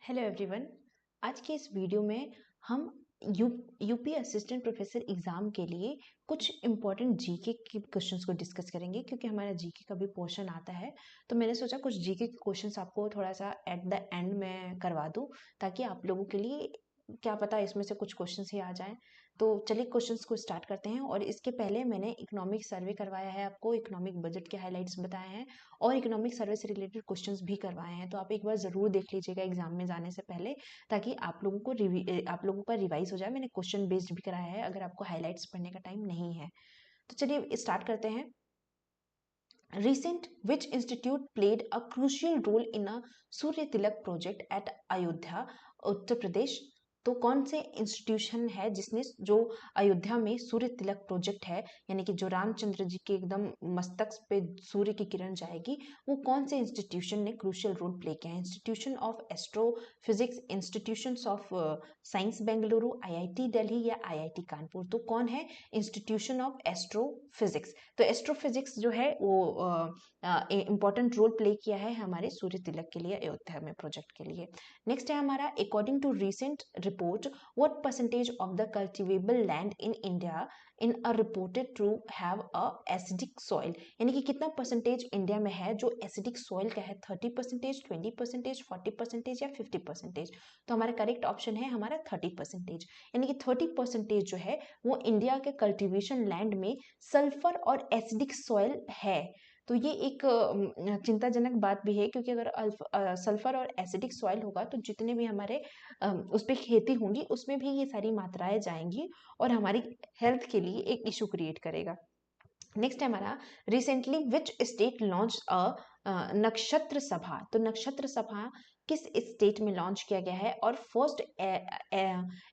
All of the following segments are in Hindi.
Hello everyone. आज के इस वीडियो में हम यूपी असिस्टेंट प्रोफेसर एग्ज़ाम के लिए कुछ इम्पॉर्टेंट जीके के क्वेश्चंस को डिस्कस करेंगे, क्योंकि हमारा जीके का भी पोर्शन आता है। तो मैंने सोचा कुछ जीके के क्वेश्चंस आपको थोड़ा सा एट द एंड में करवा दूं, ताकि आप लोगों के लिए क्या पता इसमें से कुछ क्वेश्चंस ही आ जाएं। तो चलिए क्वेश्चंस को स्टार्ट करते हैं। और इसके पहले मैंने इकोनॉमिक सर्वे करवाया है, आपको इकोनॉमिक बजट के हाईलाइट्स बताए हैं और इकोनॉमिक सर्वे से रिलेटेड क्वेश्चंस भी करवाए हैं। तो आप एक बार ज़रूर देख लीजिएगा एग्जाम में जाने से पहले, ताकि आप लोगों का रिवाइज हो जाए। मैंने क्वेश्चन बेस्ड भी कराया है अगर आपको हाईलाइट्स पढ़ने का टाइम नहीं है। तो चलिए स्टार्ट करते हैं। Recent which institute played a crucial role in a Surya Tilak project at Ayodhya Uttar Pradesh? तो कौन से इंस्टीट्यूशन है जिसने जो अयोध्या में सूर्य तिलक प्रोजेक्ट है, यानी कि जो रामचंद्र जी के एकदम मस्तक पे सूर्य की किरण जाएगी, वो कौन से इंस्टीट्यूशन ने क्रूशियल रोल प्ले किया है? Institution of astrophysics, institutions of science Bengaluru, IIT Delhi या आईआईटी कानपुर? तो कौन है? Institution of astrophysics. तो एस्ट्रोफिजिक्स जो है वो इम्पॉर्टेंट रोल प्ले किया है हमारे सूर्य तिलक के लिए, अयोध्या में प्रोजेक्ट के लिए। नेक्स्ट है हमारा, according to recent report what percentage of the cultivable land in India in a reported to have a acidic soil? यानी कि कितना परसेंटेज इंडिया में है जो एसिडिक सॉइल का है? 30%, 20%, 40% या 50%? तो हमारा करेक्ट ऑप्शन है हमारा 30%। यानी कि 30% जो है वो इंडिया के कल्टीवेशन लैंड में सल्फर और एसिडिक सॉइल है। तो ये एक चिंताजनक बात भी है, क्योंकि अगर सल्फर और एसिडिक सॉइल होगा तो जितने भी हमारे उस पर खेती होंगी उसमें भी ये सारी मात्राएं जाएंगी और हमारी हेल्थ के लिए एक इशू क्रिएट करेगा। नेक्स्ट है हमारा, recently which state launch a नक्षत्र सभा? तो नक्षत्र सभा किस स्टेट में लॉन्च किया गया है? और फर्स्ट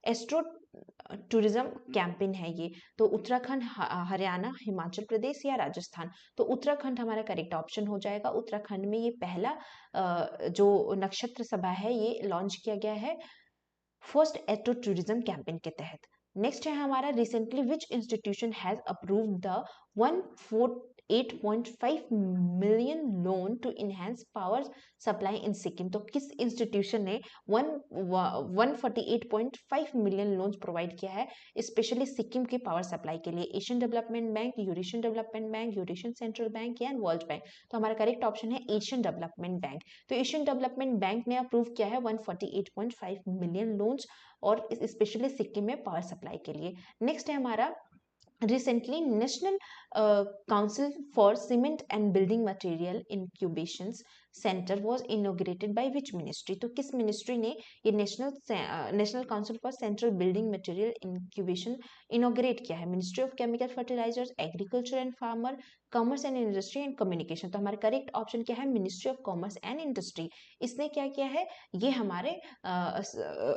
एस्ट्रो टूरिज्म कैंपेन है ये? तो उत्तराखंड, हरियाणा, हिमाचल प्रदेश या राजस्थान? तो उत्तराखंड हमारा करेक्ट ऑप्शन हो जाएगा। उत्तराखंड में ये पहला जो नक्षत्र सभा है ये लॉन्च किया गया है फर्स्ट एस्ट्रो टूरिज्म कैंपेन के तहत। नेक्स्ट है हमारा, recently which institution has approved the 148.5 million loan to enhance power supply in Sikkim? तो किस इंस्टीट्यूशन ने 148.5 मिलियन लोन प्रोवाइड किया है स्पेशली सिक्किम के पावर सप्लाई के लिए? Asian development bank, Eurasian development bank, Eurasian central bank या वर्ल्ड बैंक? तो हमारा करेक्ट ऑप्शन है एशियन डेवलपमेंट बैंक। तो एशियन डेवलपमेंट बैंक ने अप्रूव किया है 148.5 मिलियन लोन्स और स्पेशली सिक्किम में पावर सप्लाई के लिए। नेक्स्ट है हमारा, recently national council for cement and building material incubations center was inaugurated by which ministry? तो किस मिनिस्ट्री ने ये national council for central building material incubation inaugurate किया है? Ministry of chemical fertilisers, agriculture and farmer, commerce and industry and communication? तो हमारा करेक्ट ऑप्शन क्या है? Ministry of commerce and industry. इसने क्या किया है? ये हमारे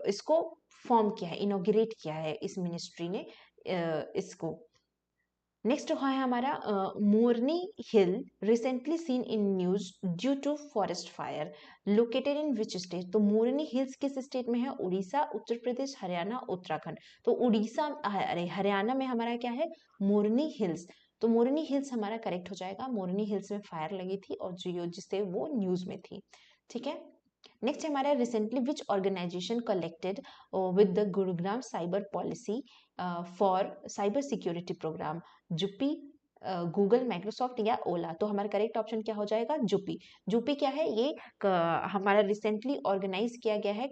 इसको फॉर्म किया है, इनोग्रेट किया है इस मिनिस्ट्री ने इसको। नेक्स्ट है हमारा, Morni hill recently seen in news due to forest fire located in which state? तो मोरनी हिल्स किस स्टेट में है? उड़ीसा, उत्तर प्रदेश, हरियाणा, उत्तराखंड? तो उड़ीसा, अरे हरियाणा में हमारा क्या है? मोरनी हिल्स। तो मोरनी हिल्स हमारा करेक्ट हो जाएगा। मोरनी हिल्स में फायर लगी थी और जो जिससे वो न्यूज में थी। ठीक है। नेक्स्ट है हमारा, recently which organisation collected with the Gurugram cyber policy for cyber security programme? Zupee, Google, Microsoft या ओला? तो हमारा करेक्ट ऑप्शन क्या हो जाएगा? जुपी। जुपी क्या है? ये हमारा रिसेंटली ऑर्गेनाइज किया गया है,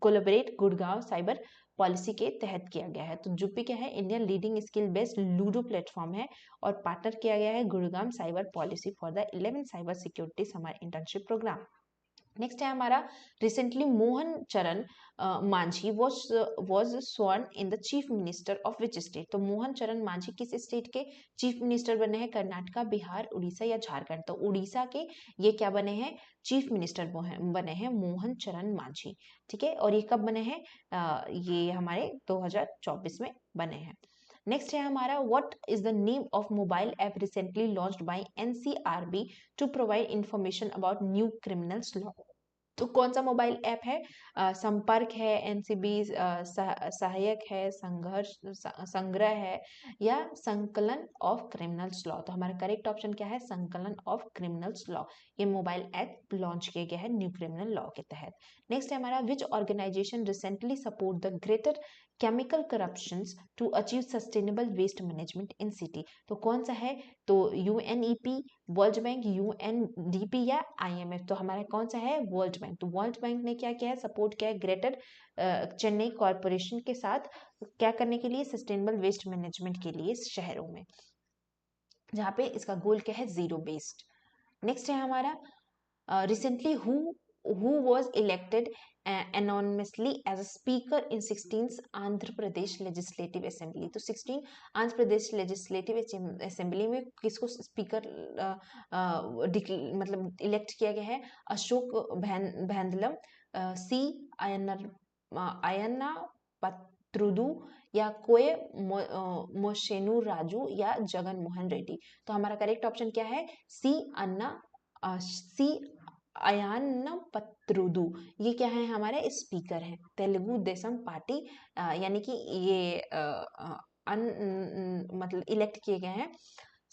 कोलैबोरेट गुड़गांव साइबर पॉलिसी के तहत किया गया है। तो जुपी क्या है? Indian leading skill based ludo platform है और पार्टनर किया गया है Gurgaon cyber policy for the 11 cyber security summer internship programme. Next है हमारा, recently Mohan Charan Majhi was sworn in the chief minister of which state? तो मोहन चरण मांझी किस स्टेट के चीफ मिनिस्टर बने हैं? कर्नाटका, बिहार, उड़ीसा या झारखंड? तो उड़ीसा के ये क्या बने हैं? चीफ मिनिस्टर बने हैं मोहन चरण मांझी। ठीक है। और ये कब बने हैं? ये हमारे 2024 में बने हैं। नेक्स्ट है हमारा, what is the name of mobile app recently launched by NCRB to provide information about new criminals law? तो कौन सा मोबाइल ऐप है? संपर्क है, एनसीबी सहायक है, संघर्ष संग्रह है, या संकलन ऑफ क्रिमिनल्स लॉ। तो हमारा करेक्ट ऑप्शन क्या है? संकलन ऑफ क्रिमिनल्स लॉ। ये मोबाइल ऐप लॉन्च किया गया है न्यू क्रिमिनल लॉ के तहत। नेक्स्ट है हमारा, which organisation recently support the greater chemical corruptions to achieve sustainable waste management in city. तो कौन सा है? तो यूएनईपी, वर्ल्ड बैंक, यूएनडीपी या आईएमएफ। तो हमारा कौन सा है? World bank. तो वर्ल्ड बैंक ने क्या किया है? सपोर्ट किया है ग्रेटर चेन्नई कॉरपोरेशन के साथ, क्या करने के लिए? सस्टेनेबल वेस्ट मैनेजमेंट के लिए शहरों में, जहाँ पे इसका गोल क्या है? Zero waste. नेक्स्ट है हमारा, recently who was elected anonymously as a speaker in 16th Andhra Pradesh legislative assembly. तो 16 आंध्र प्रदेश लेजिस्लेटिव असेंबली में किसको स्पीकर मतलब इलेक्ट किया गया है? अशोक भैंदलम, सी अयन्ना पत्रुदु, या कोए मोशेनु राजू, या जगन मोहन रेड्डी। तो हमारा करेक्ट ऑप्शन क्या है? सी अयान्न पत्रुदु। ये क्या है? हमारे स्पीकर हैं, तेलुगु देशम पार्टी, यानी कि ये मतलब इलेक्ट किए गए हैं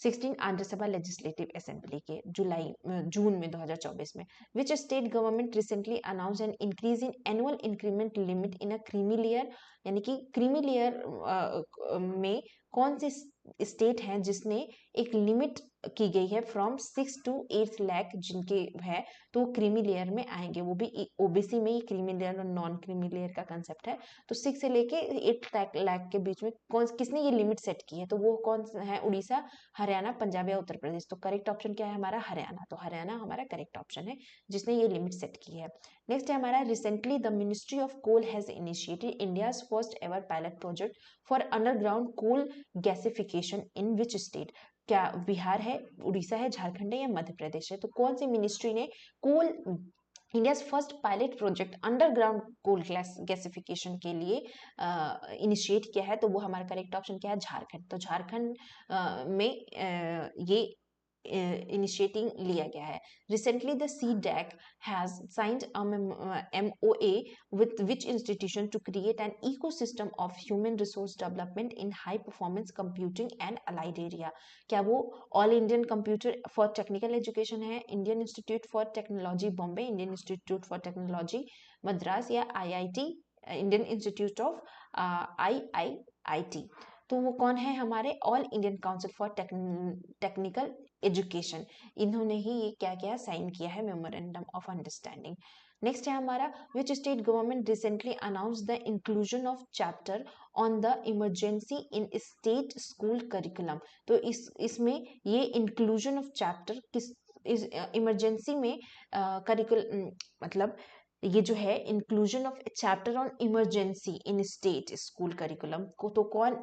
16 आंध्र सभा लेजिस्लेटिव असेंबली के जून में 2024 में। Which state government recently announce an increase in annual increment limit in a creamy layer, यानी कि क्रीमी लेयर में कौन सी स्टेट है जिसने एक लिमिट की गई है फ्रॉम 6 to 8 लाख जिनके है, तो क्रीमी लेयर में आएंगे। वो भी ओबीसी में ही क्रीमी लेयर और नॉन क्रीमी लेयर का कंसेप्ट है। तो 6 से लेके 8 लाख के बीच में किसने ये लिमिट सेट की है? तो वो कौन है? उड़ीसा, हरियाणा, पंजाब या उत्तर प्रदेश। तो करेक्ट ऑप्शन क्या है हमारा? हरियाणा। तो हरियाणा हमारा करेक्ट ऑप्शन है जिसने ये लिमिट सेट की है। नेक्स्ट है हमारा, recently the ministry of coal has initiated India's first ever pilot project for underground coal gasification in which state. क्या बिहार है, उड़ीसा है, झारखंड है, या मध्य प्रदेश है? तो कौन सी मिनिस्ट्री ने coal India's first pilot project underground coal gasification के लिए इनिशिएट किया है? तो वो हमारा करेक्ट ऑप्शन क्या है? झारखंड। तो झारखंड में ये इनिशिएटिंग लिया गया है। Recently the CDAC has signed a MOA with which institution to create an ecosystem of human resource development in high performance computing and allied area। क्या वो all Indian computer for technical education है, Indian institute for technology Bombay, Indian institute for technology Madras, या IIT Indian institute of IIIT? तो वो कौन है? हमारे all Indian council for technical education. इन्होंने ही ये क्या किया? साइन किया है मेमोरेंडम ऑफ अंडरस्टैंडिंग। नेक्स्ट है हमारा, which state government recently announce the inclusion of chapter on the emergency in state school curriculum. तो इसमें ये इंक्लूजन ऑफ चैप्टर किस इमरजेंसी में मतलब ये जो है inclusion of chapter on emergency in state school curriculum को तो कौन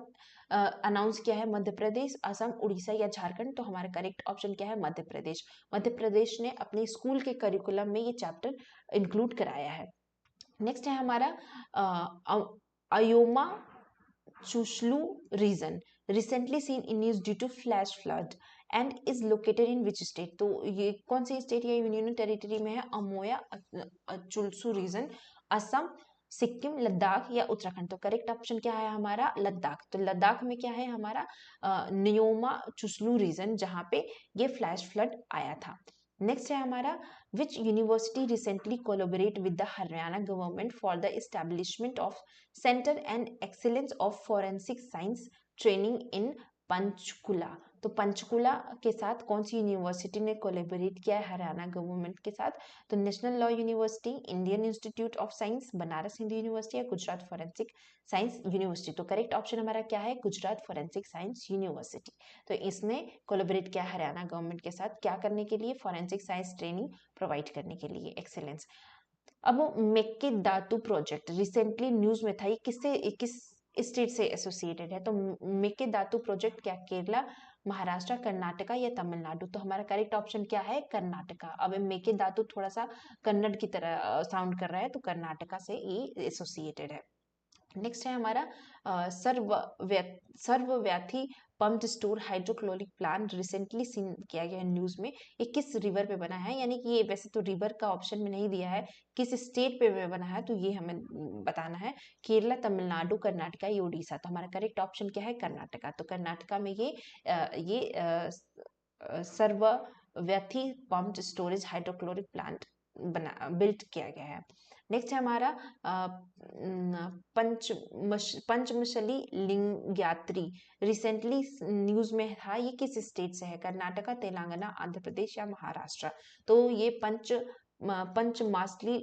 अनाउंस किया है? मध्य प्रदेश, असम, उड़ीसा या झारखंड? तो हमारा करेक्ट ऑप्शन क्या है? मध्य प्रदेश। मध्य प्रदेश ने अपने स्कूल के करिकुलम में ये चैप्टर इंक्लूड कराया है। नेक्स्ट है हमारा, Ayoma Chushlu region recently seen in news due to flash flood and is located in which state. तो ये कौन सी स्टेट या यूनियन टेरिटरी में है? अमोया चुलसू रीजन, असम, सिक्किम, लद्दाख या उत्तराखंड? तो करेक्ट ऑप्शन क्या है हमारा? लद्दाख। तो लद्दाख में क्या है हमारा? न्योमा चुसलू रीजन, जहां पे ये फ्लैश फ्लड आया था। नेक्स्ट है हमारा, which university recently collaborate with the Haryana government for the establishment of centre and excellence of forensic science training in Panchkula. तो पंचकुला के साथ कौन सी यूनिवर्सिटी ने कोलैबोरेट किया है हरियाणा गवर्नमेंट के साथ? तो national law university, Indian institute of science, Banaras Hindu university या गुजरात फॉरेंसिक साइंस यूनिवर्सिटी? तो करेक्ट ऑप्शन हमारा क्या है? Gujarat forensic science university. तो इसने कोलैबोरेट किया हरियाणा गवर्नमेंट के साथ, क्या करने के लिए? फॉरेंसिक साइंस ट्रेनिंग प्रोवाइड करने के लिए, एक्सेलेंस। अब मेकेदातु प्रोजेक्ट रिसेंटली न्यूज में था, ये किस स्टेट से एसोसिएटेड है? तो मेकेदातु प्रोजेक्ट क्या केरला, महाराष्ट्र, कर्नाटका या तमिलनाडु? तो हमारा करेक्ट ऑप्शन क्या है? कर्नाटका। अब मेकेदातु थोड़ा सा कन्नड़ की तरह साउंड कर रहा है, तो कर्नाटका से ये एसोसिएटेड है। नेक्स्ट है हमारा सर्वव्यापी pumped store hydrochloric plant recently seen किया गया है न्यूज में। ये किस रिवर पे बना है, यानी कि ये वैसे तो रिवर का ऑप्शन में नहीं दिया है, किस स्टेट पे बना है तो ये हमें बताना है। केरला, तमिलनाडु, कर्नाटका, ये उड़ीसा। तो हमारा करेक्ट ऑप्शन क्या है? कर्नाटका। तो कर्नाटका में सर्वव्यापी पम्प्ड स्टोरेज हाइड्रोक्लोरिक प्लांट बना बिल्ट किया गया है। नेक्स्ट है हमारा पंचमशली लिंगयात्री, रिसेंटली न्यूज में था, ये किस स्टेट से है? कर्नाटका, तेलंगाना, आंध्र प्रदेश या महाराष्ट्र। तो ये पंचमासली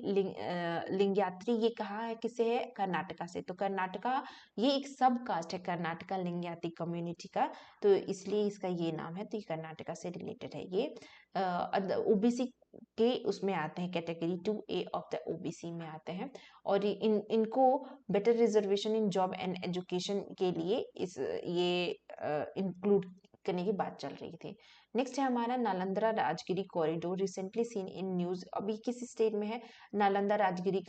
लिंगयात्री ये कहाँ है, किसे है? कर्नाटका से। तो कर्नाटका ये एक सब कास्ट है कर्नाटका लिंगयात्री कम्युनिटी का, तो इसलिए इसका ये नाम है। तो ये कर्नाटका से रिलेटेड है। ये ओबीसी के उसमें आते हैं, category 2A of the OBC में आते हैं। और इनको better reservation in job and education के लिए ये इंक्लूड करने की बात चल रही थी। नेक्स्ट है हमारा Nalanda Rajagiri corridor, recently seen in news. अभी किस स्टेट में है नालंदा राजगिरी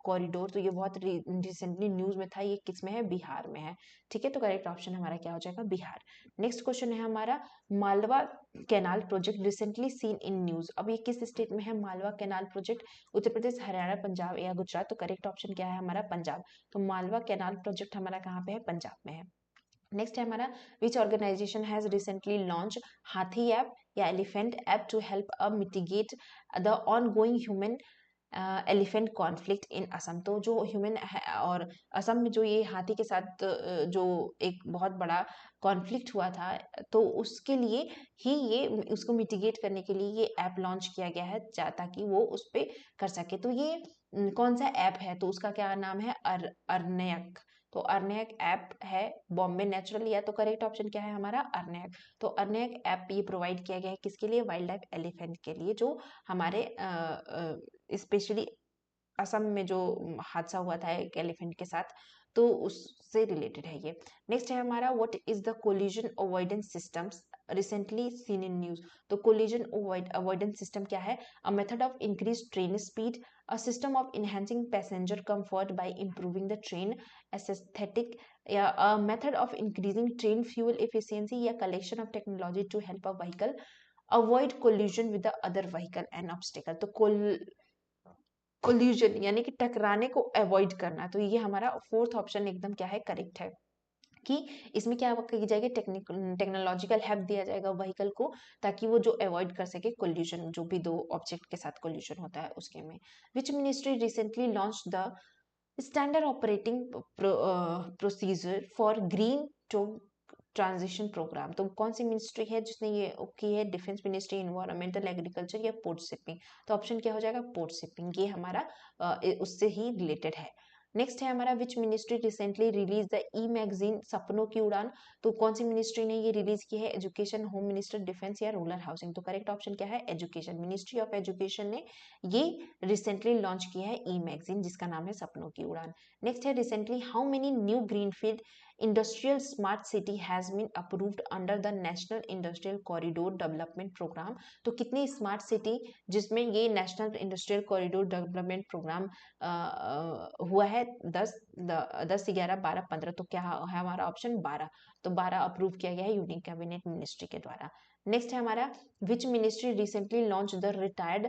कॉरिडोर? तो ये बहुत रिसेंटली न्यूज में था। ये किस में है? बिहार में है। ठीक है, तो करेक्ट ऑप्शन हमारा क्या हो जाएगा? बिहार। नेक्स्ट क्वेश्चन है हमारा Malwa canal project, recently seen in news. अब ये किस स्टेट में है मालवा कैनाल प्रोजेक्ट? उत्तर प्रदेश, हरियाणा, पंजाब या गुजरात। तो करेक्ट ऑप्शन क्या है हमारा? पंजाब। तो मालवा कैनाल प्रोजेक्ट हमारा कहाँ पे है? पंजाब में है। नेक्स्ट है हमारा which organisation has recently launch Haathi app या elephant app to help mitigate the ongoing human elephant conflict in Assam. तो जो ह्यूमन और असम में जो ये हाथी के साथ जो एक बहुत बड़ा कॉन्फ्लिक्ट हुआ था, तो उसके लिए ही ये उसको मिटिगेट करने के लिए ये ऐप लॉन्च किया गया है, ताकि वो उस पर कर सके। तो ये कौन सा ऐप है? तो उसका क्या नाम है? अर्नयक। तो अर्नयक ऐप है बॉम्बे नेचुरल। या तो करेक्ट ऑप्शन क्या है हमारा? अर्नयक। तो अर्नयक ऐप ये प्रोवाइड किया गया है किसके लिए? वाइल्ड लाइफ एलिफेंट के लिए, जो हमारे स्पेशली असम में जो हादसा हुआ था एक एलिफेंट के साथ, तो उससे रिलेटेड है ये। नेक्स्ट है हमारा what is the collision avoidance systems recently seen in news. तो कोलिजन अवॉइडेंस सिस्टम क्या है? A method of increase train speed, a system of enhancing passenger comfort by improving the train aesthetic, या a method of increasing train fuel efficiency, या collection of technology to help a vehicle avoid collision with the other vehicle and obstacle. तो कोल्यूजन यानी कि टकराने को अवॉइड करना। तो ये हमारा फोर्थ ऑप्शन एकदम क्या है? करेक्ट है, कि इसमें क्या की जाएगी? टेक्नोलॉजिकल हेल्प दिया जाएगा व्हीकल को, ताकि वो जो अवॉइड कर सके कोल्यूशन, जो भी दो ऑब्जेक्ट के साथ कोल्यूशन होता है उसके में। Which ministry recently launch the standard operating procedure for green to transition programme. तो कौन सी मिनिस्ट्री है जिसने ये की है? डिफेंस मिनिस्ट्री, इन्वायरमेंटल, एग्रीकल्चर या पोर्ट शिपिंग। तो ऑप्शन क्या हो जाएगा? Port shipping. ये हमारा उससे ही रिलेटेड है। नेक्स्ट है हमारा which ministry recently release the e magazine सपनों की उड़ान। तो कौन सी मिनिस्ट्री ने ये रिलीज की है? एजुकेशन, होम मिनिस्टर, डिफेंस या रूरल हाउसिंग। तो करेक्ट ऑप्शन क्या है? एजुकेशन। मिनिस्ट्री ऑफ एजुकेशन ने ये रिसेंटली लॉन्च किया है ई मैगजीन, जिसका नाम है सपनों की उड़ान। नेक्स्ट है recently how many new greenfield industrial smart city has been approved under the national industrial corridor development programme. तो कितनी स्मार्ट सिटी जिसमें ये national industrial corridor development programme हुआ है? 10, 11, 12, 15। तो क्या है हमारा ऑप्शन? 12। तो 12 अप्रूव किया गया है यूनियन कैबिनेट मिनिस्ट्री के द्वारा। नेक्स्ट है हमारा which ministry recently launch the retired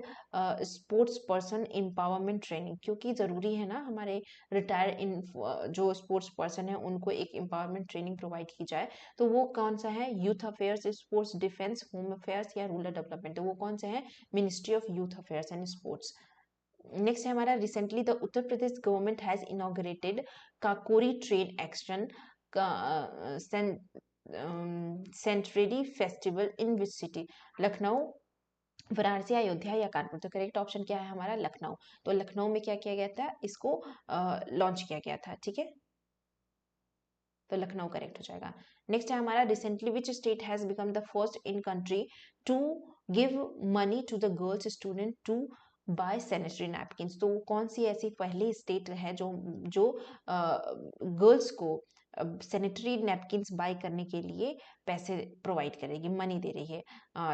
sports person empowerment training. क्योंकि जरूरी है ना हमारे रिटायर्ड जो स्पोर्ट्स पर्सन है उनको एक एम्पावरमेंट ट्रेनिंग प्रोवाइड की जाए। तो वो कौन सा है? Youth affairs, sports, defence, home affairs या रूरल डेवलपमेंट। तो वो कौन से है? Ministry of youth affairs and sports. Next है हमारा recently the Uttar Pradesh government has inaugurated Kakori train action century festival in which city. Lucknow, Varanasi, Ayodhya या कानपुर। तो करेक्ट ऑप्शन क्या है हमारा? लखनऊ। तो लखनऊ में क्या किया गया था? इसको लॉन्च किया गया था। ठीक है, तो लखनऊ करेक्ट हो जाएगा। नेक्स्ट है हमारा recently which state has become the first in country to give money to the girls student to buy sanitary napkins. तो कौन सी ऐसी पहली स्टेट है जो गर्ल्स को सैनिटरी नैपकिन्स बाय करने के लिए पैसे प्रोवाइड करेगी, मनी दे रही है।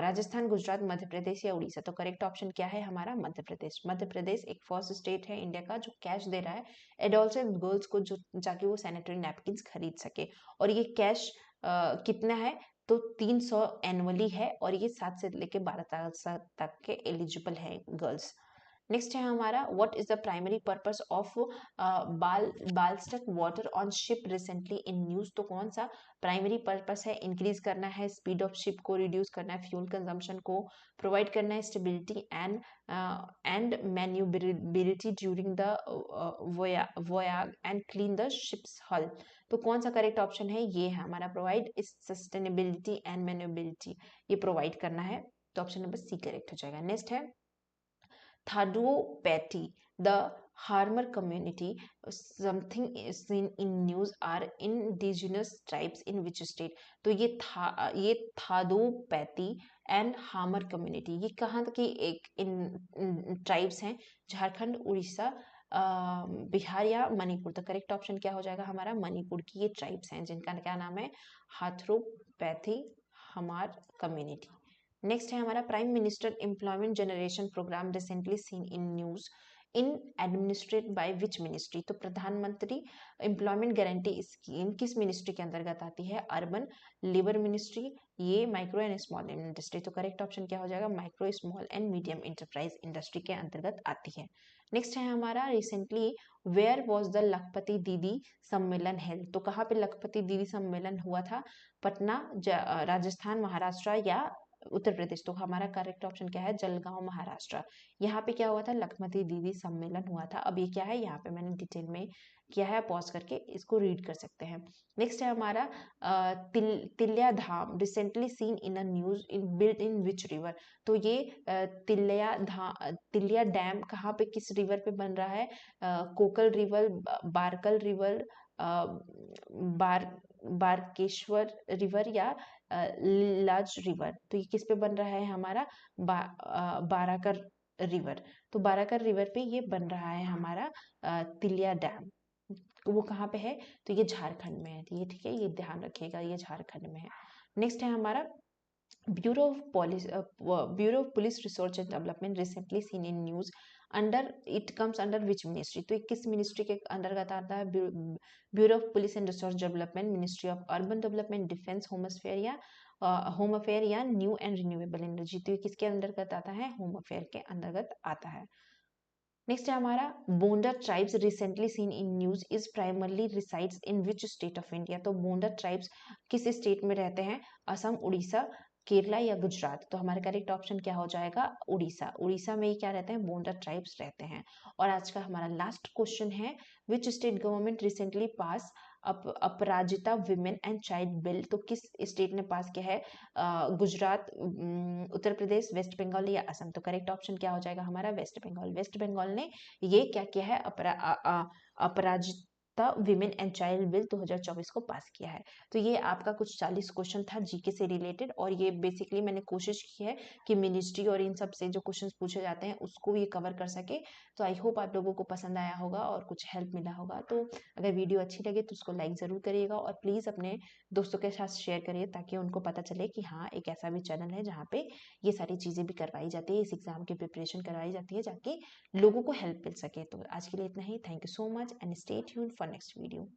राजस्थान, गुजरात, मध्य प्रदेश या उड़ीसा? तो करेक्ट ऑप्शन क्या है हमारा? मध्य प्रदेश। मध्य प्रदेश एक फर्स्ट स्टेट है इंडिया का जो कैश दे रहा है एडोलसेंट गर्ल्स को, जो जाके वो सैनिटरी नैपकिन्स खरीद सके। और ये कैश कितना है? तो 300 एनुअली है और ये 7 से लेके 12 साल तक के एलिजिबल है गर्ल्स। नेक्स्ट है हमारा what is the primary purpose of ballast water on ship recently in news? तो कौन सा प्राइमरी पर्पस है? इंक्रीज करना है स्पीड ऑफ शिप को, रिड्यूस करना है फ्यूल कंजम्पशन को, प्रोवाइड करना है stability and manoeuvrability during the voyage and clean the ships hull? तो कौन सा करेक्ट ऑप्शन है? ये है हमारा प्रोवाइड सस्टेनेबिलिटी एंड मैन्यूवरेबिलिटी, ये प्रोवाइड करना है। तो ऑप्शन नंबर सी करेक्ट हो जाएगा। नेक्स्ट है Thadopathy, the Harmer community, something is seen in news are indigenous tribes in which state? तो ये थादोपैथी एंड हामर कम्युनिटी ये कहाँ की एक ट्राइब्स हैं? झारखंड, उड़ीसा, बिहार या मणिपुर? तो करेक्ट ऑप्शन क्या हो जाएगा हमारा? मणिपुर की ये ट्राइब्स हैं जिनका क्या नाम है? हाथरोपैथी हमार कम्युनिटी। नेक्स्ट है हमारा prime minister employment generation programme recently seen in news in administrate by which ministry? तो प्रधानमंत्री एम्प्लॉयमेंट गारंटी स्कीम किस मिनिस्ट्री के अंतर्गत आती है? अर्बन, लेबर मिनिस्ट्री, ये माइक्रो एंड स्मॉल इंडस्ट्री? तो करेक्ट ऑप्शन क्या हो जाएगा? Micro, small and medium enterprise industry के अंतर्गत आती है। नेक्स्ट है हमारा रिसेंटली वेयर वॉज द लखपति दीदी सम्मेलन हेल्ड? तो कहाँ पे लखपति दीदी सम्मेलन हुआ था? पटना, राजस्थान, महाराष्ट्र या उत्तर प्रदेश? तो हमारा करेक्ट ऑप्शन क्या है? जलगांव, महाराष्ट्र। यहाँ पे क्या हुआ था? लखपति दीदी सम्मेलन हुआ था। अब ये क्या है? यहाँ पे मैंने डिटेल में किया है, पॉज करके इसको रीड कर सकते हैं। नेक्स्ट है हमारा Tilya Dham recently seen in a news in built in which river? तो ये तिल्या डैम कहाँ पे, किस रिवर पे बन रहा है? कोकल रिवर, बारकल रिवर, बारकेश्वर रिवर या लार्ज रिवर? तो ये किस पे बन रहा है हमारा? बाराकर रिवर। तो बाराकर रिवर पे ये बन रहा है हमारा तिलिया डैम। वो कहाँ पे है? तो ये झारखंड में है। तो ये ठीक है, ये ध्यान रखिएगा, ये झारखंड में है। नेक्स्ट है हमारा bureau of police research and development recently seen in news under it comes under which ministry? तो किस मिनिस्ट्री के अंतर्गत आता है? Bureau of police and research development, ministry of urban development, defence, home affair या न्यू एंड रिन्यूएबल एनर्जी? तो ये किसके अंतर्गत आता है? होम अफेयर के अंतर्गत आता है। नेक्स्ट है हमारा Bonda tribes recently seen in news is primarily resides in which state of India? तो बोंडा ट्राइब्स किस स्टेट में रहते हैं? असम, उड़ीसा, केरला या गुजरात? तो हमारा करेक्ट ऑप्शन क्या हो जाएगा? उड़ीसा। उड़ीसा में क्या रहते हैं? बोंडा ट्राइब्स रहते हैं। और आज का हमारा लास्ट क्वेश्चन है which state government recently pass Aparajita women and child bill? तो किस स्टेट ने पास किया है? गुजरात, उत्तर प्रदेश, वेस्ट बंगाल या असम? तो करेक्ट ऑप्शन क्या हो जाएगा हमारा? वेस्ट बंगाल। वेस्ट बंगाल ने ये क्या किया है? अपराजिता विमेन एंड चाइल्ड बिल 2024 को पास किया है। तो ये आपका कुछ 40 क्वेश्चन था जीके से रिलेटेड, और ये बेसिकली मैंने कोशिश की है कि मिनिस्ट्री और इन सब से जो क्वेश्चन पूछे जाते हैं उसको ये कवर कर सके। तो आई होप आप लोगों को पसंद आया होगा और कुछ हेल्प मिला होगा। तो अगर वीडियो अच्छी लगे तो उसको लाइक ज़रूर करिएगा और प्लीज़ अपने दोस्तों के साथ शेयर करिए ताकि उनको पता चले कि हाँ, एक ऐसा भी चैनल है जहाँ पे ये सारी चीज़ें भी करवाई जाती है, इस एग्ज़ाम की प्रिपरेशन करवाई जाती है, ताकि लोगों को हेल्प मिल सके। तो आज के लिए इतना ही। Thank you so much and stay tuned for next video.